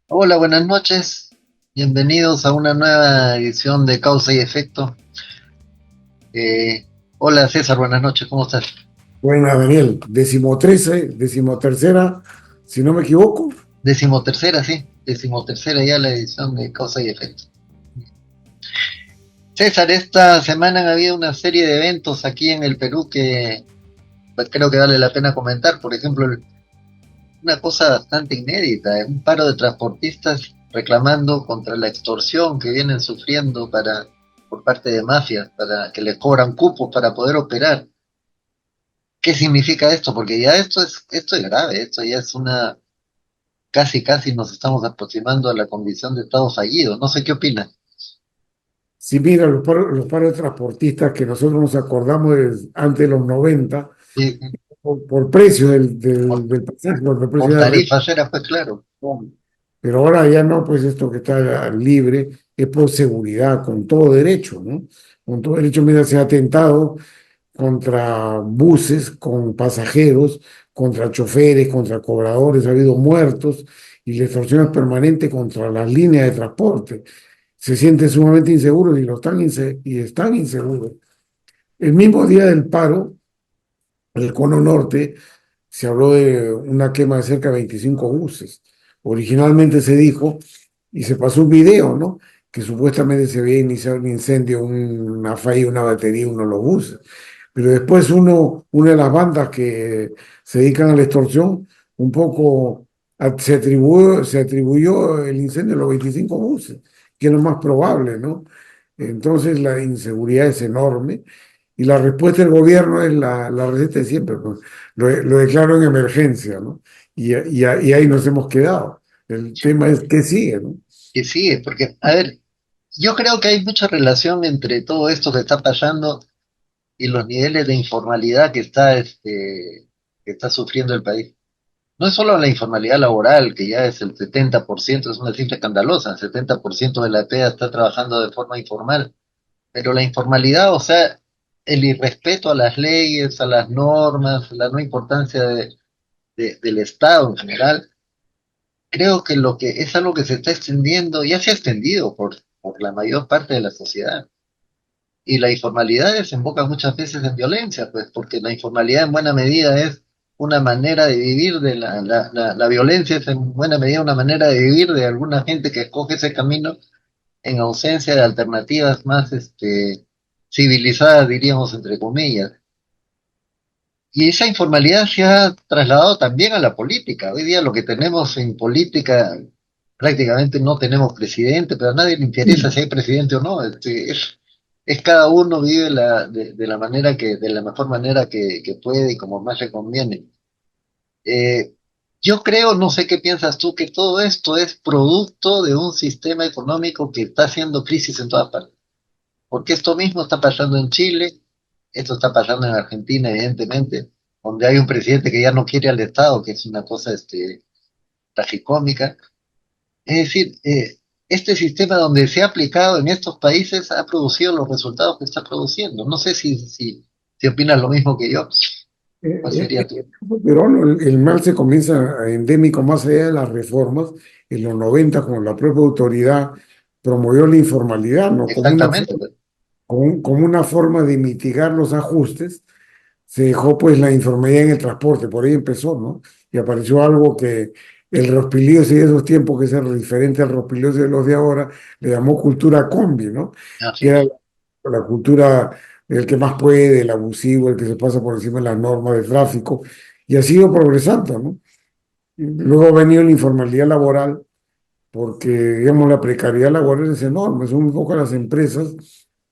Hola, buenas noches. Bienvenidos a una nueva edición de Causa y Efecto. Hola César, buenas noches, ¿cómo estás? Buena, Daniel. Decimotrece, decimotercera, si no me equivoco. Decimotercera, sí, decimotercera ya la edición de Causa y Efecto. César, esta semana han habido una serie de eventos aquí en el Perú que pues, creo que vale la pena comentar. Por ejemplo, una cosa bastante inédita, un paro de transportistas reclamando contra la extorsión que vienen sufriendo por parte de mafias, para que les cobran cupos para poder operar. ¿Qué significa esto? Porque ya esto es grave, esto ya es casi nos estamos aproximando a la condición de estado fallido. No sé qué opinas. Si mira, los paros de transportistas que nosotros nos acordamos antes de los 90, Sí, por precio del, por, del, del pasaje, por el precio por de tarifas era pues claro. reposición. Pero ahora ya no, pues esto que está libre es por seguridad, con todo derecho, ¿no? Con todo derecho, mira, se ha atentado contra buses con pasajeros, contra choferes, contra cobradores, ha habido muertos y la extorsión es permanente contra las líneas de transporte. Se sienten sumamente inseguros y, están inseguros. El mismo día del paro, el Cono Norte, se habló de una quema de cerca de 25 buses. Originalmente se dijo, y se pasó un video, ¿no? Que supuestamente se había iniciado un incendio, una falla, una batería, uno de los buses. Pero después una de las bandas que se dedican a la extorsión, un poco se atribuyó el incendio a los 25 buses, que es lo más probable, ¿no? Entonces la inseguridad es enorme y la respuesta del gobierno es la receta de siempre, pues, lo declaro en emergencia, ¿no? Y ahí nos hemos quedado. El tema es qué sigue, ¿no? Que sí, porque, a ver, yo creo que hay mucha relación entre todo esto que está pasando y los niveles de informalidad que está sufriendo el país. No es solo la informalidad laboral, que ya es el 70%, es una cifra escandalosa, el 70% de la PEA está trabajando de forma informal. Pero la informalidad, o sea, el irrespeto a las leyes, a las normas, la no importancia del Estado en general, creo que lo que es algo que se está extendiendo, ya se ha extendido por la mayor parte de la sociedad. Y la informalidad desemboca muchas veces en violencia, pues, porque la informalidad en buena medida es una manera de vivir la violencia es en buena medida una manera de vivir de alguna gente que escoge ese camino en ausencia de alternativas más civilizadas, diríamos, entre comillas. Y esa informalidad se ha trasladado también a la política. Hoy día lo que tenemos en política, prácticamente no tenemos presidente, pero a nadie le interesa si hay presidente o no. Es cada uno vive de la manera de la mejor manera que puede y como más le conviene. Eh, yo creo, no sé qué piensas tú, que todo esto es producto de un sistema económico que está haciendo crisis en todas partes. Porque esto mismo está pasando en Chile, esto está pasando en Argentina, evidentemente, donde hay un presidente que ya no quiere al Estado, que es una cosa tragicómica. Es decir, este sistema donde se ha aplicado en estos países ha producido los resultados que está produciendo. No sé si opinas lo mismo que yo. ¿Cuál sería tu? Pero no, el mal se comienza endémico más allá de las reformas. En los 90, como la propia autoridad promovió la informalidad, ¿no? Exactamente, pues. Como una forma de mitigar los ajustes, se dejó pues la informalidad en el transporte, por ahí empezó, ¿no? Y apareció algo que el Rospiliosi de esos tiempos, que es el diferente al Rospiliosi de los de ahora, le llamó cultura combi, ¿no? Así Que era es. la cultura del que más puede, el abusivo, el que se pasa por encima de las normas de tráfico, y ha sido progresando, ¿no? Luego ha venido la informalidad laboral, porque, digamos, la precariedad laboral es enorme, son muy pocas las empresas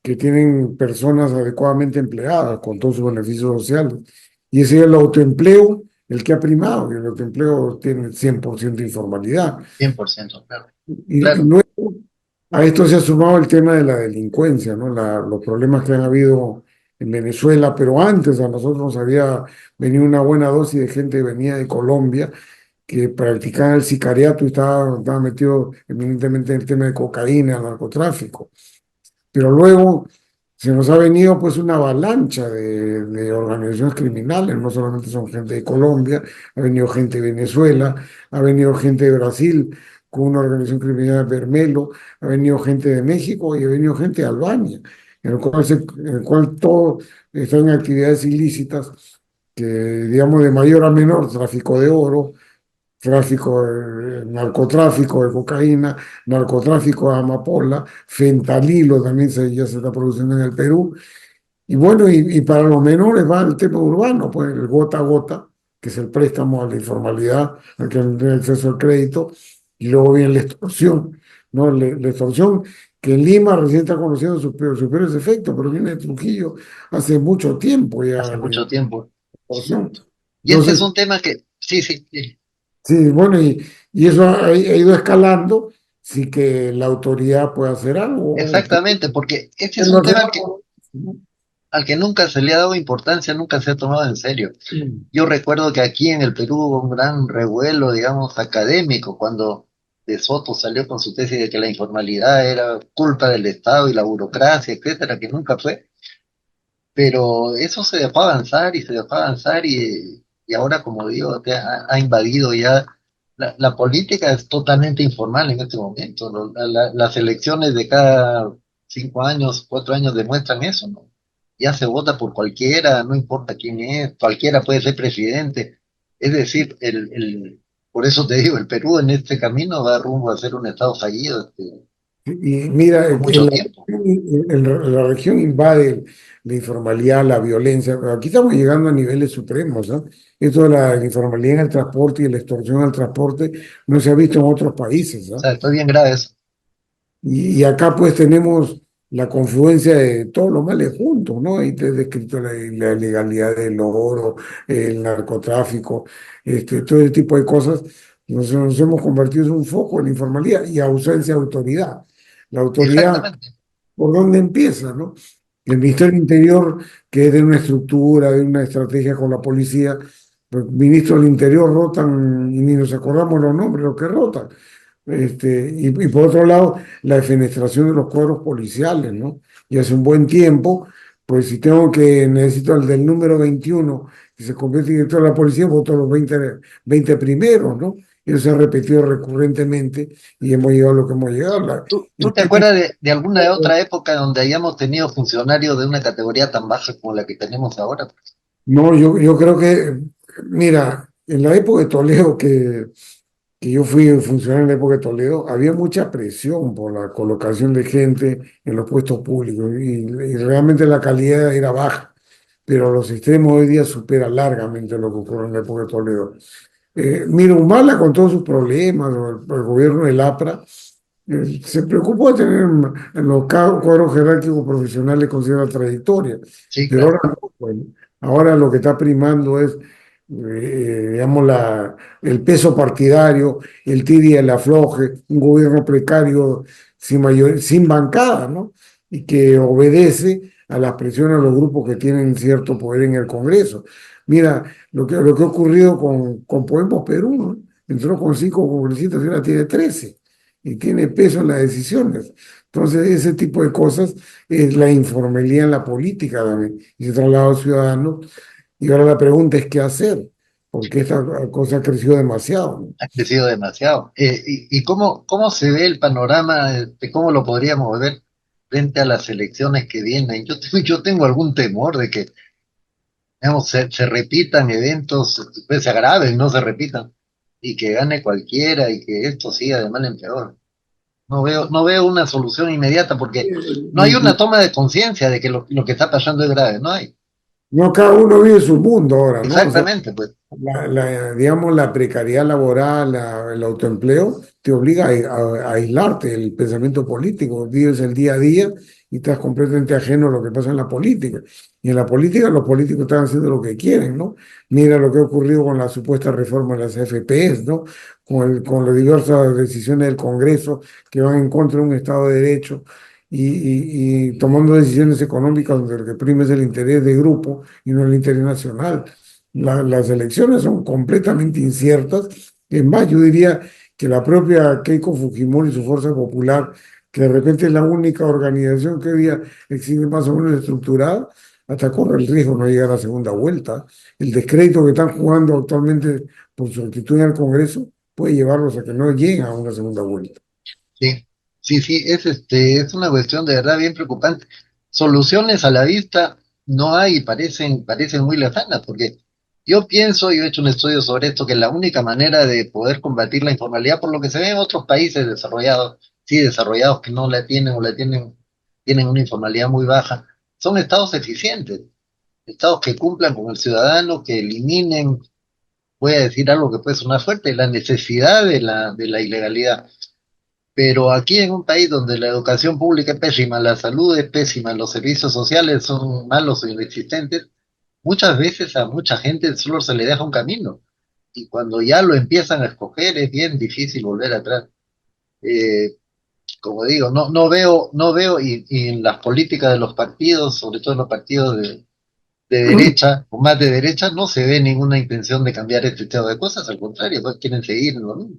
que tienen personas adecuadamente empleadas con todos sus beneficios sociales. Y ese es el autoempleo el que ha primado, y el autoempleo tiene 100% informalidad. 100%, claro. Y Claro, luego a esto se ha sumado el tema de la delincuencia, ¿no? Los problemas que han habido en Venezuela, pero antes a nosotros nos había venido una buena dosis de gente que venía de Colombia que practicaban el sicariato y estaba metido eminentemente en el tema de cocaína, narcotráfico. Pero luego se nos ha venido pues una avalancha de organizaciones criminales, no solamente son gente de Colombia, ha venido gente de Venezuela, ha venido gente de Brasil, con una organización criminal Bermelo, ha venido gente de México y ha venido gente de Albania, en el cual todos están en actividades ilícitas que, digamos, de mayor a menor, tráfico de oro, tráfico, narcotráfico de cocaína, narcotráfico de amapola, fentanilo también ya se está produciendo en el Perú. Y bueno, y para los menores va el tema urbano, pues el gota a gota, que es el préstamo a la informalidad, al que no tiene acceso al crédito, y luego viene la extorsión, ¿no? La extorsión que en Lima recién está conociendo sus peores efectos, pero viene de Trujillo hace mucho tiempo ya hace la mucho tiempo. extorsión. Y este es Entonces, un tema que, sí, sí, sí, sí, bueno, y eso ha ido escalando sin que la autoridad pueda hacer algo. exactamente, porque este es En lo un que- tema al que nunca se le ha dado importancia, nunca se ha tomado en serio. Yo recuerdo que aquí en el Perú hubo un gran revuelo, digamos, académico, cuando De Soto salió con su tesis de que la informalidad era culpa del Estado y la burocracia, etcétera, que nunca fue. Pero eso se dejó avanzar y se dejó avanzar y ahora, como digo, ha invadido ya. La política es totalmente informal en este momento, ¿no? Las elecciones de cada 5 años, 4 años demuestran eso, ¿no? Ya se vota por cualquiera, no importa quién es, cualquiera puede ser presidente. Es decir, por eso te digo, el Perú en este camino va rumbo a ser un estado fallido, Y mira, por mucho tiempo. la región invade la informalidad, la violencia. Aquí estamos llegando a niveles supremos, ¿no? Esto de la informalidad en el transporte y la extorsión al transporte no se ha visto en otros países, O ¿no? sea, está bien grave eso. Y acá pues tenemos la confluencia de todos los males juntos, ¿no? Ahí te he descrito la ilegalidad del oro, el narcotráfico, todo ese tipo de cosas. Nos hemos convertido en un foco en la informalidad y ausencia de autoridad. La autoridad, Exactamente. ¿por dónde empieza, no? El Ministerio del Interior, que es de una estructura, de una estrategia con la policía, pues, ministros del Interior rotan y ni nos acordamos los nombres, los que rotan. Y por otro lado, la defenestración de los cuadros policiales, ¿no? Y hace un buen tiempo, pues si necesito al del número 21 que se convierte en director de la policía, voto a los 20 primeros, ¿no? Eso se ha repetido recurrentemente y hemos llegado a lo que hemos llegado. ¿Tú El te tema- acuerdas de alguna otra época donde hayamos tenido funcionarios de una categoría tan baja como la que tenemos ahora? no, yo creo que, mira, en la época de Toledo que yo fui funcionario en la época de Toledo, había mucha presión por la colocación de gente en los puestos públicos y realmente la calidad era baja, pero los extremos hoy día superan largamente lo que ocurrió en la época de Toledo. Mira, Humala con todos sus problemas, o el gobierno del APRA, se preocupó de tener en los cuadros jerárquicos profesionales con cierta trayectoria, Sí, pero claro. ahora no, pues, ahora lo que está primando es, digamos, el peso partidario, el tire y el afloje, un gobierno precario sin bancada, ¿no? Y que obedece a las presiones de los grupos que tienen cierto poder en el Congreso. Mira, lo que ha ocurrido con Podemos Perú, ¿no? Entró con 5 congresistas y ahora tiene 13 y tiene peso en las decisiones. Entonces, ese tipo de cosas es la informalidad en la política también. Y se trasladado al ciudadano. Y ahora la pregunta es qué hacer, porque esta cosa ha crecido demasiado, ¿no? Ha crecido demasiado. ¿Y cómo se ve el panorama, cómo lo podríamos ver frente a las elecciones que vienen? Yo tengo algún temor de que, digamos, se repitan eventos, pues se agraven, no se repitan, y que gane cualquiera y que esto siga de mal en peor. No veo una solución inmediata porque no hay una Inclu- toma de conciencia de que lo que está pasando es grave, no hay. No, cada uno vive su mundo ahora, ¿no? O sea, Exactamente, pues. digamos, la precariedad laboral, el autoempleo, te obliga a aislarte del pensamiento político. Vives el día a día y estás completamente ajeno a lo que pasa en la política. Y en la política los políticos están haciendo lo que quieren, ¿no? Mira lo que ha ocurrido con la supuesta reforma de las AFPs, ¿no? Con las diversas decisiones del Congreso que van en contra de un Estado de Derecho y tomando decisiones económicas donde lo que prima es el interés de grupo y no el interés nacional. Las elecciones son completamente inciertas. Es más, yo diría que la propia Keiko Fujimori y su Fuerza Popular, que de repente es la única organización que hoy día existe más o menos estructurada, hasta corre el riesgo de no llegar a la segunda vuelta. El descrédito que están jugando actualmente por su actitud en el Congreso puede llevarlos a que no lleguen a una segunda vuelta. Sí, sí, es una cuestión de verdad bien preocupante. Soluciones a la vista no hay, parecen muy lejanas, porque yo pienso, yo he hecho un estudio sobre esto, que la única manera de poder combatir la informalidad, por lo que se ve en otros países desarrollados, sí, desarrollados que no la tienen o tienen una informalidad muy baja, son estados eficientes, estados que cumplan con el ciudadano, que eliminen, voy a decir algo que puede sonar fuerte, la necesidad de la ilegalidad. Pero aquí en un país donde la educación pública es pésima, la salud es pésima, los servicios sociales son malos o inexistentes, muchas veces a mucha gente solo se le deja un camino. Y cuando ya lo empiezan a escoger es bien difícil volver atrás. Eh, Como digo, no veo, y en las políticas de los partidos, sobre todo en los partidos de derecha o más de derecha, no se ve ninguna intención de cambiar este tipo de cosas, al contrario, pues quieren seguir en lo mismo.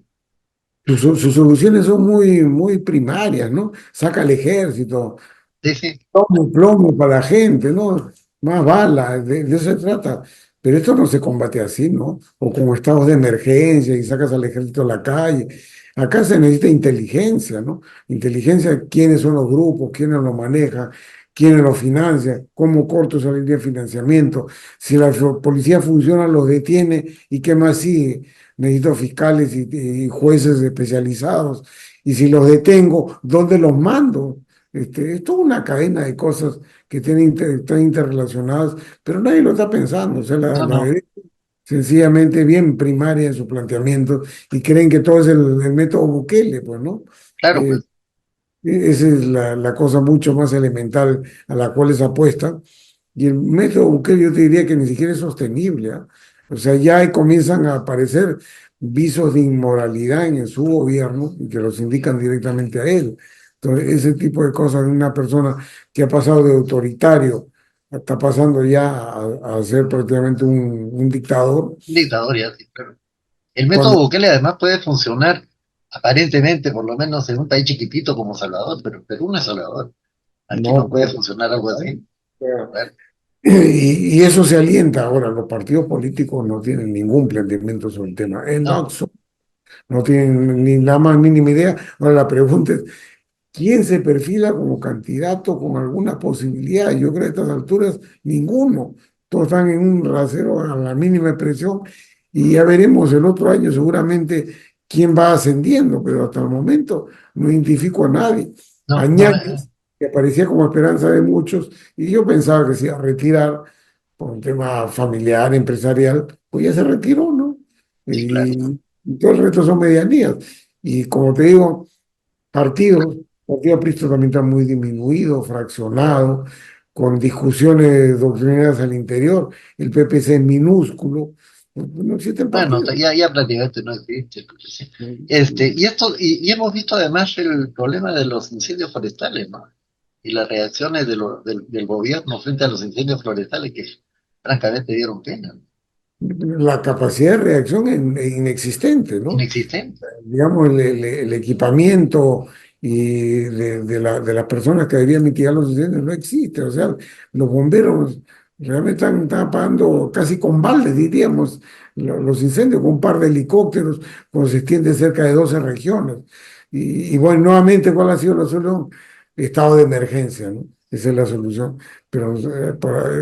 Sus soluciones son muy primarias, ¿no? Saca el ejército, Sí, sí, plomo, plomo para la gente, ¿no? Más balas, de eso se trata. Pero esto no se combate así, ¿no? O con estados de emergencia y sacas al ejército a la calle. Acá se necesita inteligencia, ¿no? Inteligencia, quiénes son los grupos, quiénes los manejan, quiénes los financian, cómo corto esa línea de financiamiento. Si la policía funciona, los detiene y qué más sigue. Necesito fiscales y jueces especializados. Y si los detengo, ¿dónde los mando? Es toda una cadena de cosas que están interrelacionadas, pero nadie lo está pensando. O sea, no, la no, derecha sencillamente bien primaria en su planteamiento y creen que todo es el método Bukele, pues, ¿no? claro, Eh, pues, Esa es la cosa mucho más elemental a la cual se apuesta. Y el método Bukele yo te diría que ni siquiera es sostenible, ¿ah? O sea, ya ahí comienzan a aparecer visos de inmoralidad en su gobierno y que los indican directamente a él. Entonces, ese tipo de cosas de una persona que ha pasado de autoritario, está pasando ya a ser prácticamente un dictador, un dictador ya, sí, claro. El método cuando Bukele además puede funcionar aparentemente, por lo menos en un país chiquitito como Salvador, pero Perú no es Salvador. Aquí no no, puede pues, funcionar algo así. Claro. y eso se alienta. Ahora, los partidos políticos no tienen ningún planteamiento sobre el tema. En lo No, absoluto. No tienen ni la más mínima idea. Ahora la pregunta es, ¿quién se perfila como candidato con alguna posibilidad? Yo creo que a estas alturas ninguno. Todos están en un rasero a la mínima expresión y ya veremos el otro año seguramente quién va ascendiendo, pero hasta el momento no identifico a nadie. no, no, Añanes, que aparecía como esperanza de muchos, y yo pensaba que se iba a retirar por un tema familiar, empresarial, pues ya se retiró, ¿no? sí, claro. Y todo el resto son medianías. Y como te digo, partidos, partido Cristo también está muy disminuido, fraccionado, con discusiones doctrinarias al interior. El PPC es minúsculo, no existe el Bueno, partido. ya prácticamente no existe. Porque sí. Y hemos visto además el problema de los incendios forestales, ¿no? Y las reacciones del gobierno frente a los incendios forestales que francamente dieron pena, ¿no? La capacidad de reacción es inexistente, ¿no? Inexistente. Digamos, el equipamiento y de las personas que deberían mitigar los incendios no existe. O sea, los bomberos realmente están apagando casi con balde, diríamos, los incendios, con un par de helicópteros, cuando se extiende cerca de 12 regiones. Y bueno, nuevamente, ¿cuál ha sido la solución? Estado de emergencia, ¿no? Esa es la solución. Pero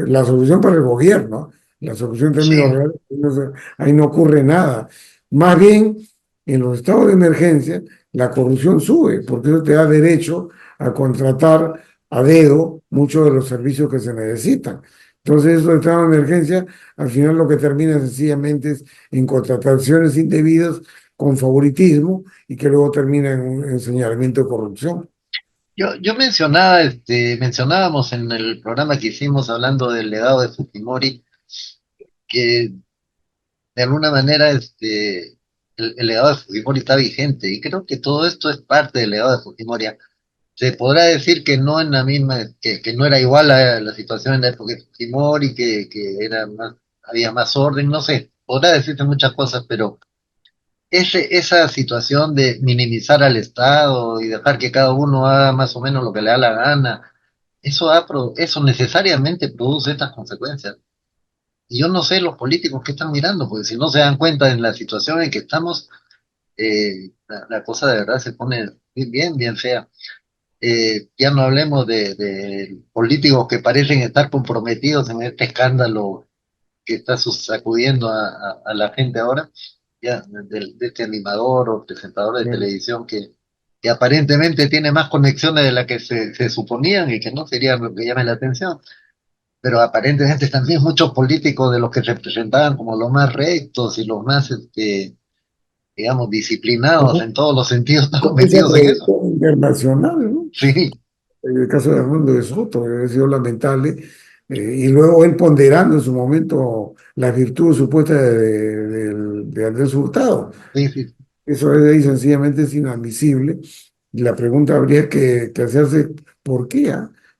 la solución para el gobierno, la solución en términos Sí. reales, ahí no ocurre nada. Más bien, en los estados de emergencia, la corrupción sube, porque eso te da derecho a contratar a dedo muchos de los servicios que se necesitan. Entonces, esos estados de emergencia, al final lo que termina sencillamente es en contrataciones indebidas con favoritismo y que luego termina en un señalamiento de corrupción. Yo mencionábamos en el programa que hicimos hablando del legado de Fujimori, que de alguna manera el legado de Fujimori está vigente, y creo que todo esto es parte del legado de Fujimori. Se podrá decir que no en la misma, que no era igual a la situación en la época de Fujimori, que era más, había más orden, no sé, podrá decirse muchas cosas, pero esa situación de minimizar al Estado y dejar que cada uno haga más o menos lo que le da la gana, eso necesariamente produce estas consecuencias. Y yo no sé los políticos que están mirando, porque si no se dan cuenta en la situación en que estamos, la cosa de verdad se pone bien, bien fea. Ya no hablemos de políticos que parecen estar comprometidos en este escándalo que está sacudiendo a la gente ahora, ya, de este animador o presentador de Bueno, televisión que aparentemente tiene más conexiones de las que se suponían y que no sería lo que llame la atención, pero aparentemente también muchos políticos de los que se presentaban como los más rectos y los más, digamos, disciplinados en todos los sentidos, están con esa metidos en eso. trayectoria internacional, ¿no? Sí, En el caso de Armando de Soto, ha sido lamentable, y luego él ponderando en su momento las virtudes supuestas de Andrés Hurtado. sí, sí. Eso es ahí sencillamente es inadmisible. Y la pregunta habría que hacerse, ¿por qué?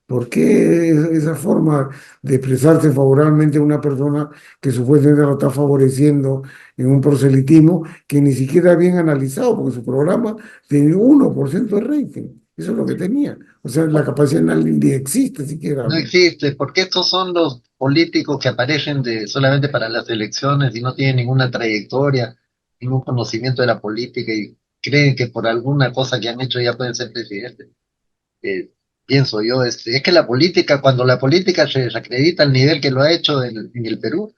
¿Por qué esa forma de expresarse favorablemente a una persona que supuestamente lo está favoreciendo en un proselitismo que ni siquiera bien analizado, porque su programa tenía 1% de rating? Eso es lo que tenía. O sea, la capacidad ni existe siquiera, No ¿no? existe, porque estos son los políticos que aparecen solamente para las elecciones y no tienen ninguna trayectoria, ningún conocimiento de la política y creen que por alguna cosa que han hecho ya pueden ser presidentes. Eh, Pienso yo, es que la política, cuando la política se desacredita al nivel que lo ha hecho en el Perú,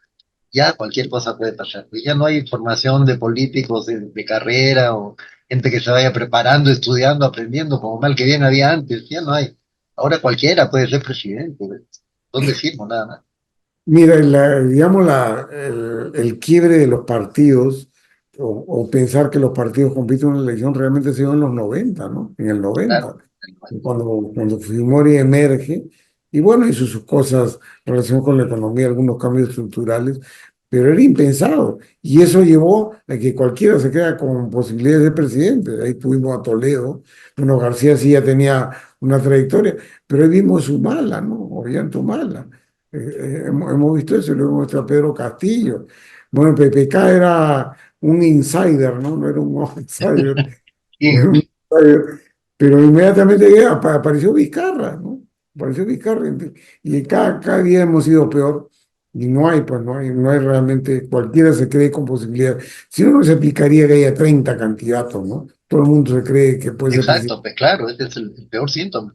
ya cualquier cosa puede pasar. Pues ya no hay formación de políticos de carrera o gente que se vaya preparando, estudiando, aprendiendo, como mal que bien había antes, ya no hay. Ahora cualquiera puede ser presidente, pues. ¿Dónde firmo? Nada más. Mira, digamos, el quiebre de los partidos o pensar que los partidos compiten en una elección realmente se dio en los 90, ¿no? En el Claro. 90, cuando Fujimori emerge, y bueno, hizo sus cosas relacionadas con la economía, algunos cambios estructurales, pero era impensado. Y eso llevó a que cualquiera se queda con posibilidades de presidente. Ahí tuvimos a Toledo, bueno, García sí ya tenía una trayectoria, pero ahí vimos su mala, ¿no? Ollanta hemos visto eso, lo hemos visto a Pedro Castillo. Bueno, PPK era un insider, ¿no? No era un outsider, era Y un insider. Pero inmediatamente apareció Vizcarra, ¿no? Apareció Vizcarra. Y cada día hemos ido peor. Y no hay, pues no hay realmente, cualquiera se cree con posibilidad. Si no, no se aplicaría que haya 30 candidatos, ¿no? Todo el mundo se cree que puede ser presidente. exacto, pues claro, ese es el peor síntoma.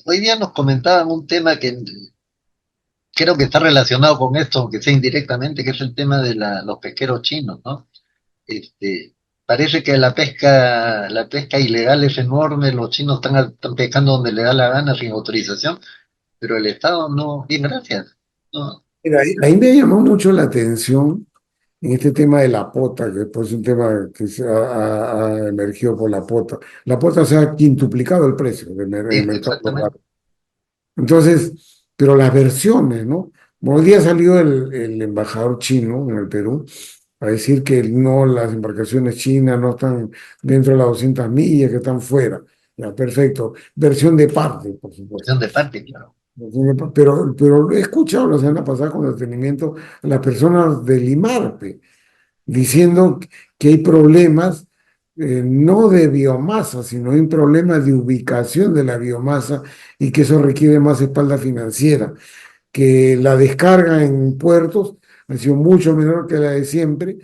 Hoy día nos comentaban un tema que creo que está relacionado con esto, aunque sea indirectamente, que es el tema de los pesqueros chinos, ¿no? Este, Parece que la pesca ilegal es enorme, los chinos están pescando donde le da la gana sin autorización, pero el Estado no, bien, gracias. No, Mira, ahí me llamó mucho la atención en este tema de la pota, que pues es un tema que ha emergido por la pota. La pota se ha quintuplicado el precio en el sí, mercado local. exactamente. Entonces, pero las versiones, ¿no? Bueno, hoy día salió el embajador chino en el Perú a decir que no, las embarcaciones chinas no están dentro de las 200 millas, que están fuera. Ya, perfecto. Versión de parte, por supuesto. De parte, claro. Pero he escuchado la semana pasada con detenimiento a las personas del IMARPE diciendo que hay problemas, no de biomasa, sino hay un problema de ubicación de la biomasa y que eso requiere más espalda financiera, que la descarga en puertos ha sido mucho menor que la de siempre,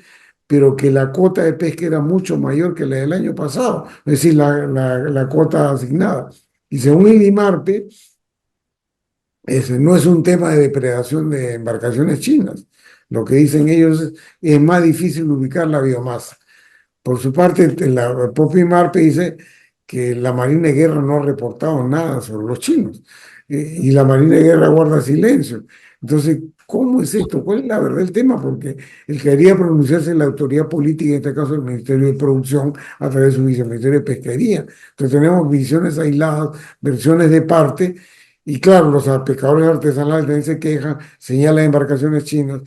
pero que la cuota de pesca era mucho mayor que la del año pasado, es decir, la cuota asignada. Y según el IMARPE, ese no es un tema de depredación de embarcaciones chinas. Lo que dicen ellos es más difícil ubicar la biomasa. Por su parte, la propia IMARPE dice que la Marina de Guerra no ha reportado nada sobre los chinos, y la Marina de Guerra guarda silencio. Entonces, ¿cómo es esto? ¿Cuál es la verdad del tema? Porque el que quería pronunciarse es la autoridad política, en este caso el Ministerio de Producción, a través de su viceministerio de Pesquería. Entonces tenemos visiones aisladas, versiones de parte, y claro, los pescadores artesanales también se quejan, señalan embarcaciones chinas,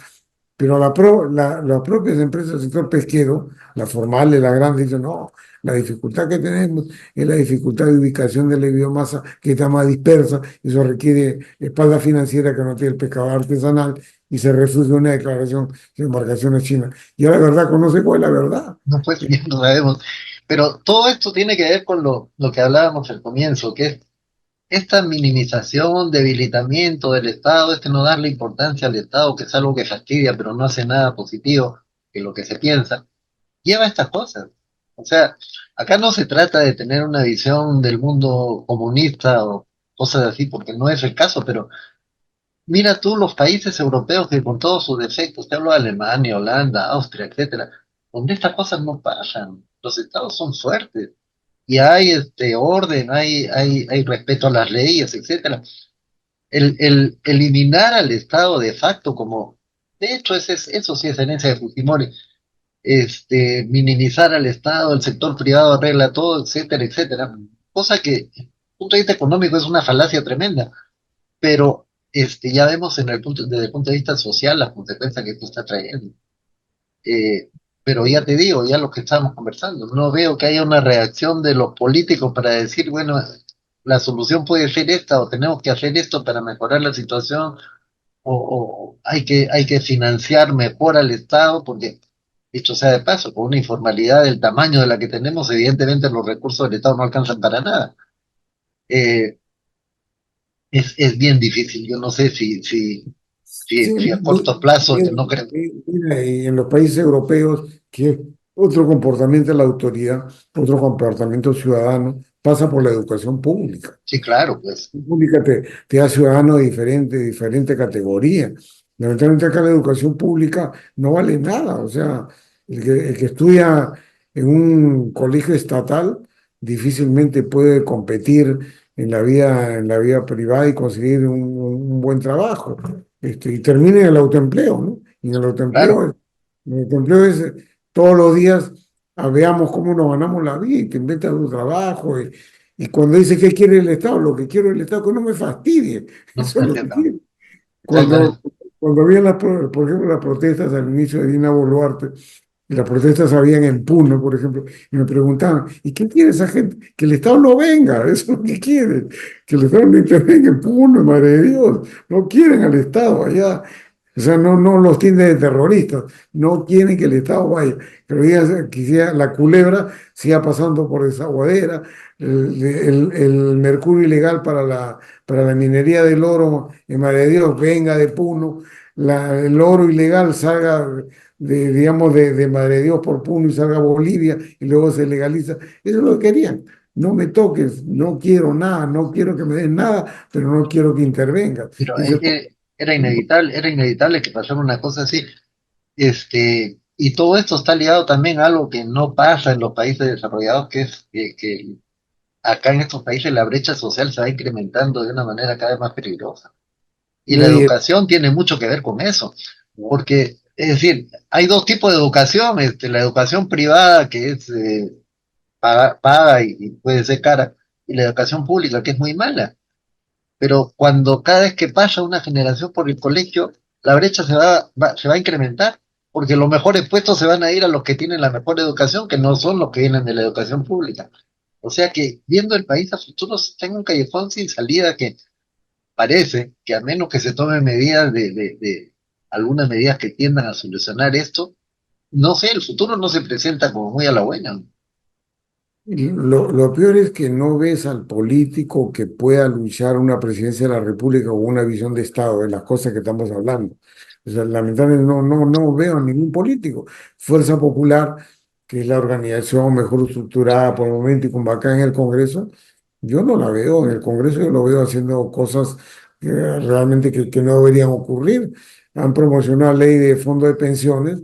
pero las propias empresas del sector pesquero, las formales, las grandes, dicen, no, la dificultad que tenemos es la dificultad de ubicación de la biomasa que está más dispersa, eso requiere espalda financiera que no tiene el pescador artesanal y se refugia en una declaración de embarcaciones chinas. Y ahora la verdad conoce cuál es la verdad. No, pues ya no sabemos. Pero todo esto tiene que ver con lo que hablábamos al comienzo, que es esta minimización, debilitamiento del Estado, no darle importancia al Estado, que es algo que fastidia, pero no hace nada positivo, que lo que se piensa. lleva a estas cosas. O sea, acá no se trata de tener una visión del mundo comunista o cosas así, porque no es el caso, pero mira tú los países europeos que con todos sus defectos, te hablo de Alemania, Holanda, Austria, etcétera, donde estas cosas no pasan. Los estados son fuertes y hay orden, hay respeto a las leyes, etcétera. El eliminar al Estado de facto como, de hecho, eso sí es herencia de Fujimori, minimizar al Estado, el sector privado arregla todo, etcétera, etcétera, cosa que, desde el punto de vista económico, es una falacia tremenda, pero ya vemos desde el punto de vista social las consecuencias que esto está trayendo. Eh, pero ya te digo, ya lo que estábamos conversando, no veo que haya una reacción de los políticos para decir, bueno, la solución puede ser esta o tenemos que hacer esto para mejorar la situación o hay que financiar mejor al Estado porque, dicho sea de paso, con una informalidad del tamaño de la que tenemos, evidentemente los recursos del Estado no alcanzan para nada. Eh, es bien difícil, yo no sé Sí, si a corto plazo, no creo. mira, y en los países europeos, que otro comportamiento de la autoridad, otro comportamiento ciudadano, pasa por la educación pública. Sí, claro, pues, Pública te da ciudadanos de diferente categoría. Lamentablemente acá la educación pública no vale nada. O sea, el que estudia en un colegio estatal difícilmente puede competir en la vida privada y conseguir un buen trabajo. Y termina en el autoempleo, ¿no? Y claro. en el autoempleo es todos los días veamos cómo nos ganamos la vida y te inventas un trabajo y cuando dice que quiere el Estado, lo que quiero el Estado es que no me fastidie. No, Eso es lo que no, quiero. Cuando, exactamente. cuando había, por ejemplo, las protestas al inicio de Dina Boluarte, y las protestas habían en Puno, por ejemplo, y me preguntaban, ¿y qué quiere esa gente? Que el Estado no venga, eso es lo que quieren, que el Estado no intervenga en Puno, madre de Dios, no quieren al Estado allá. O sea, no los tienen de terroristas, no quieren que el Estado vaya. Pero ya quisiera, la culebra siga pasando por Desaguadera, el mercurio ilegal para la minería del oro en Madre de Dios venga de Puno, el oro ilegal salga digamos, de Madre de Dios por Puno y salga a Bolivia y luego se legaliza. Eso es lo que querían. No me toques, no quiero nada, no quiero que me den nada, pero no quiero que intervengas. Pero Ese es es todo. que era inevitable que pasara una cosa así. Y todo esto está ligado también a algo que no pasa en los países desarrollados, que es que acá en estos países la brecha social se va incrementando de una manera cada vez más peligrosa. Y la Nadie, educación tiene mucho que ver con eso, porque, es decir, hay dos tipos de educación, la educación privada que es paga y puede ser cara, y la educación pública que es muy mala. Pero cuando cada vez que pasa una generación por el colegio, la brecha se va a incrementar, porque los mejores puestos se van a ir a los que tienen la mejor educación, que no son los que vienen de la educación pública. O sea que viendo el país a futuro está en un callejón sin salida que parece que a menos que se tomen medidas de algunas medidas que tiendan a solucionar esto, no sé, el futuro no se presenta como muy a la buena, ¿no? lo peor es que no ves al político que pueda luchar una presidencia de la República o una visión de Estado de las cosas que estamos hablando. O sea, lamentablemente no veo a ningún político. Fuerza Popular, que es la organización mejor estructurada por el momento y con vaca en el Congreso, yo no la veo. En el Congreso yo lo veo haciendo cosas que realmente que no deberían ocurrir. Han promocionado la ley de fondo de pensiones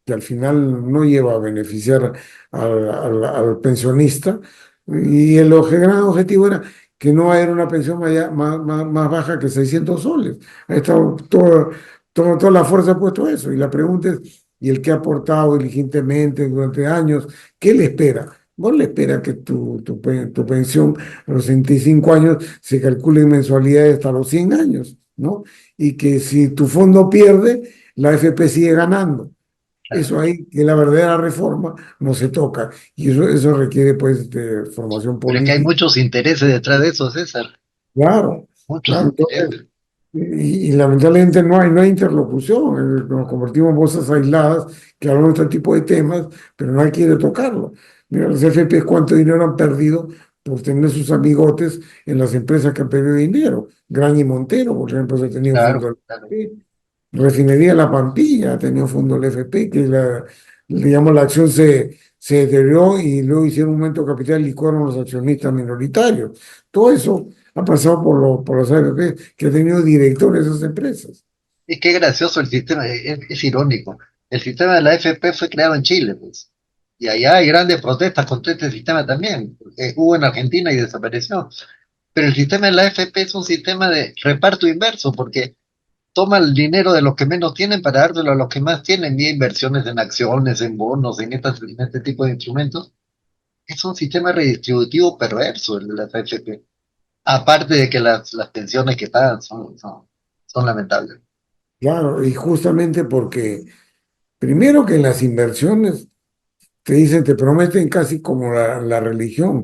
que al final no lleva a beneficiar al pensionista y gran objetivo era que no haya una pensión más baja que 600 soles. Ha estado toda la fuerza ha puesto eso y la pregunta es, ¿y el que ha aportado diligentemente durante años, qué le espera? Vos le espera que tu pensión a los 65 años se calcule en mensualidades hasta los 100 años, ¿no? Y que si tu fondo pierde, la AFP sigue ganando. Claro. Eso ahí, que la verdadera reforma no se toca. Y eso requiere, pues, de formación Pero es que hay política. muchos intereses detrás de eso, César, Claro, muchos claro. Entonces, intereses. y lamentablemente no hay interlocución. Nos convertimos en voces aisladas que hablan de este tipo de temas, pero nadie quiere tocarlo. Mira, los FP cuánto dinero han perdido por tener sus amigotes en las empresas que han perdido dinero. Gran y Montero, por ejemplo, se ha tenido Claro, fondo del claro. FP. Refinería La Pampilla ha tenido fondo del FP, que es digamos, la acción se deterioró y luego hicieron un aumento de capital y licuaron los accionistas minoritarios. Todo eso ha pasado por los AFP, que ha tenido directores de esas empresas. Y qué gracioso el sistema, es irónico. El sistema de la AFP fue creado en Chile, pues. Y allá hay grandes protestas contra este sistema también. Hubo en Argentina y desapareció. Pero el sistema de la AFP es un sistema de reparto inverso, porque toma el dinero de los que menos tienen para dárselo a los que más tienen, vía inversiones en acciones, en bonos, en este tipo de instrumentos. Es un sistema redistributivo perverso el de las AFP. Aparte de que las pensiones que pagan son lamentables. Claro, y justamente porque, primero que en las inversiones te dicen, te prometen casi como la religión,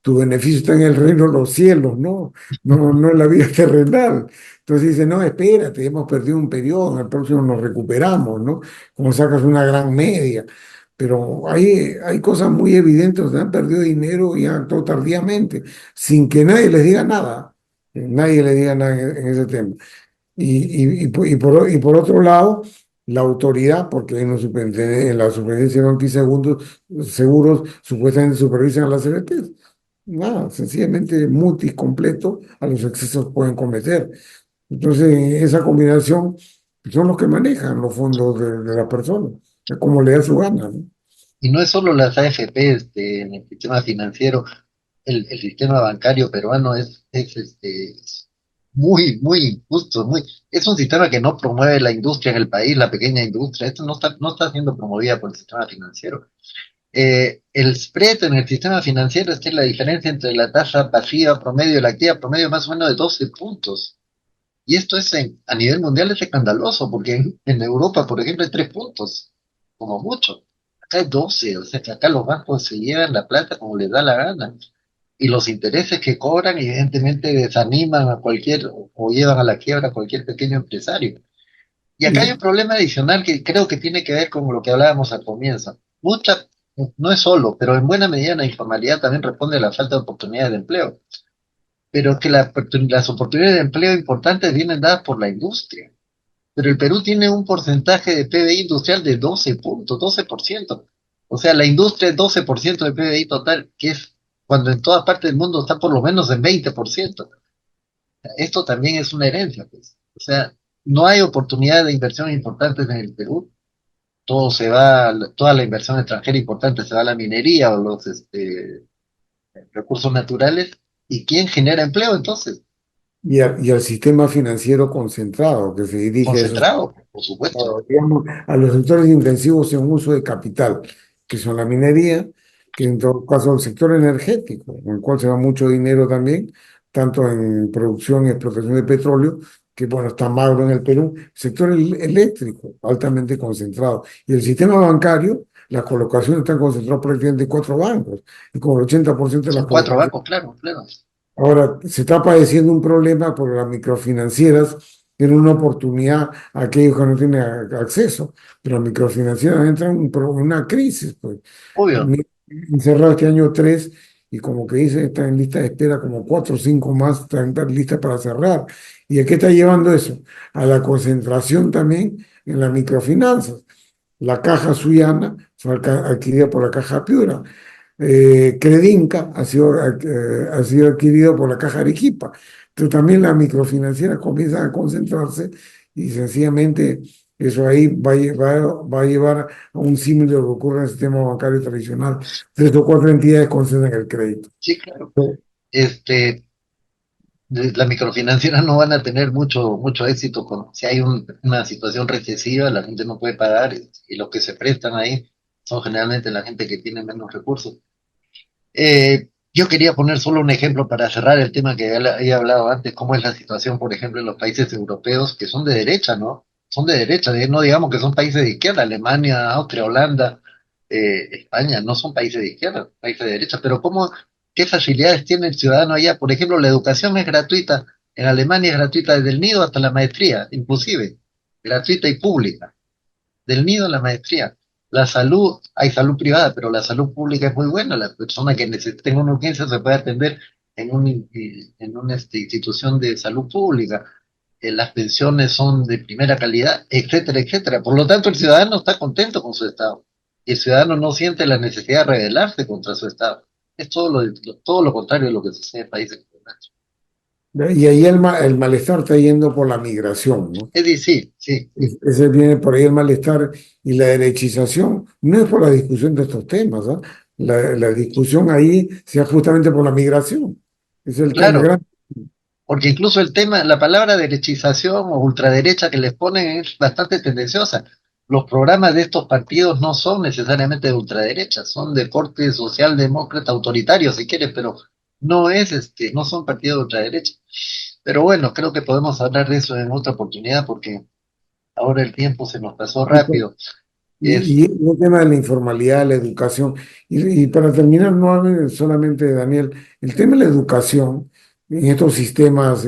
tu beneficio está en el reino de los cielos, ¿no? No en la vida terrenal. Entonces dice, no, espérate, hemos perdido un periodo, en el próximo nos recuperamos, ¿no? Como sacas una gran media. Pero hay cosas muy evidentes donde han perdido dinero y han actuado tardíamente, sin que nadie les diga nada. Nadie les diga nada en ese tema. Y por otro lado, la autoridad, porque en la superintendencia de bancos y seguros supuestamente supervisan a las CBPs. Nada, sencillamente mutis completo a los excesos que pueden cometer. Entonces, esa combinación son los que manejan los fondos de las personas, es como le da su gana, ¿no? Y no es solo las AFP en el sistema financiero, el sistema bancario peruano es muy, muy injusto, es un sistema que no promueve la industria en el país, la pequeña industria, esto no está siendo promovida por el sistema financiero. El spread en el sistema financiero es que la diferencia entre la tasa pasiva promedio y la activa promedio más o menos de 12 puntos. Y esto a nivel mundial es escandaloso, porque en Europa, por ejemplo, hay 3 puntos, como mucho. Acá hay 12, o sea que acá los bancos se llevan la plata como les da la gana. Y los intereses que cobran, evidentemente, desaniman a cualquier, o llevan a la quiebra a cualquier pequeño empresario. Y acá hay un Y, problema adicional que creo que tiene que ver con lo que hablábamos al comienzo. No es solo, pero en buena medida la informalidad también responde a la falta de oportunidades de empleo, pero que las oportunidades de empleo importantes vienen dadas por la industria. Pero el Perú tiene un porcentaje de PBI industrial de 12 puntos, 12%. O sea, la industria es 12% del PBI total, que es cuando en todas partes del mundo está por lo menos en 20%. Esto también es una herencia, pues. O sea, no hay oportunidades de inversión importantes en el Perú. Toda la inversión extranjera importante se va a la minería o los recursos naturales. ¿Y quién genera empleo entonces? y al sistema financiero concentrado que se dirige a esos. Concentrado, por supuesto. Claro, digamos, a los sectores intensivos en uso de capital, que son la minería, que en todo caso el sector energético, en el cual se va mucho dinero también, tanto en producción y explotación de petróleo, que bueno, está magro en el Perú, sector eléctrico, altamente concentrado, y el sistema bancario, las colocaciones están concentradas prácticamente en 4 bancos, y como el 80% de las Son 4 colocaciones. bancos, claro, claro. Ahora, se está padeciendo un problema por las microfinancieras, tienen una oportunidad a aquellos que no tienen acceso, pero las microfinancieras entran en una crisis, pues. Obvio. Mi- Encerrado este año 3 y como que dice, están en lista de espera como 4 o 5 más, están listas para cerrar. ¿Y a qué está llevando eso? A la concentración también en las microfinanzas. La caja Suyana fue adquirida por la caja Piura. Credinca ha sido adquirido por la Caja Arequipa. Pero también las microfinancieras comienzan a concentrarse y sencillamente eso ahí va a llevar a un símil de lo que ocurre en el sistema bancario tradicional. 3 o 4 entidades conceden el crédito. Sí, claro. Este, las microfinancieras no van a tener mucho éxito si hay una situación recesiva, la gente no puede pagar y los que se prestan ahí son generalmente la gente que tiene menos recursos. Yo quería poner solo un ejemplo para cerrar el tema que ya he hablado antes, cómo es la situación, por ejemplo, en los países europeos que son de derecha, ¿no? Son de derecha, no digamos que son países de izquierda, Alemania, Austria, Holanda, España, no son países de izquierda, países de derecha, pero qué facilidades tiene el ciudadano allá. Por ejemplo, la educación es gratuita, en Alemania es gratuita desde el nido hasta la maestría, inclusive, gratuita y pública del nido a la maestría. La salud, hay salud privada, pero la salud pública es muy buena. La persona que necesite una urgencia se puede atender en una institución de salud pública. Las pensiones son de primera calidad, etcétera, etcétera. Por lo tanto, el ciudadano está contento con su estado. y el ciudadano no siente la necesidad de rebelarse contra su Estado. Es todo lo contrario de lo que sucede en países como nuestro. Y ahí el malestar está yendo por la migración, ¿no? Es decir, sí, sí, Ese viene por ahí el malestar y la derechización. No es por la discusión de estos temas, ¿ah? La discusión ahí sea justamente por la migración. Es el tema claro, grande. porque incluso el tema, la palabra derechización o ultraderecha que les ponen es bastante tendenciosa. Los programas de estos partidos no son necesariamente de ultraderecha, son de corte socialdemócrata autoritario, si quieres, pero no son partidos de ultraderecha. Pero bueno, creo que podemos hablar de eso en otra oportunidad porque ahora el tiempo se nos pasó rápido. Es, Y el tema de la informalidad, la educación. Y para terminar, no hablen solamente de Daniel, el tema de la educación en estos sistemas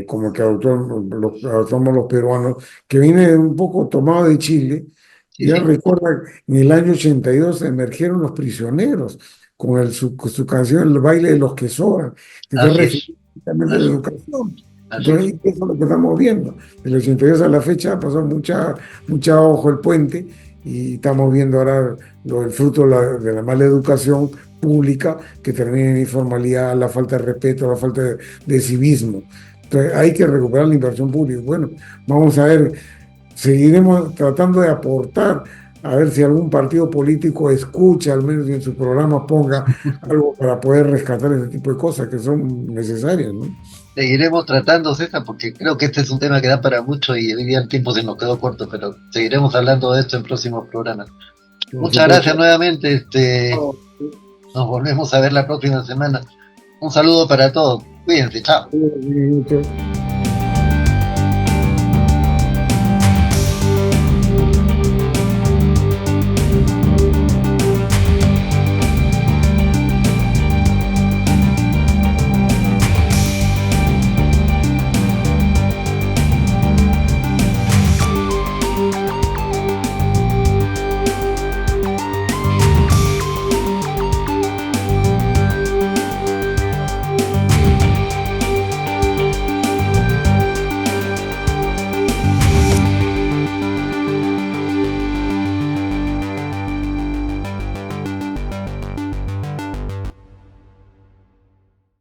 como que adoptamos los peruanos, que viene un poco tomado de Chile. sí, Ya sí, recuerda, en el año 82 emergieron los prisioneros con su canción El baile de los que sobran, que está así es, refiriendo a la así, educación. así es. Entonces, eso es lo que estamos viendo. Del 82 a la fecha ha pasado mucha ojo el puente y estamos viendo ahora el fruto de la mala educación pública que termina en informalidad, la falta de respeto, la falta de civismo. Entonces hay que recuperar la inversión pública. Bueno, vamos a ver, seguiremos tratando de aportar, a ver si algún partido político escucha, al menos en su programa ponga algo para poder rescatar ese tipo de cosas que son necesarias, ¿no? Seguiremos tratando, César, porque creo que este es un tema que da para mucho y hoy día el tiempo se nos quedó corto, pero seguiremos hablando de esto en próximos programas. Por Muchas gracias supuesto. nuevamente, nos volvemos a ver la próxima semana. Un saludo para todos, cuídense, chao.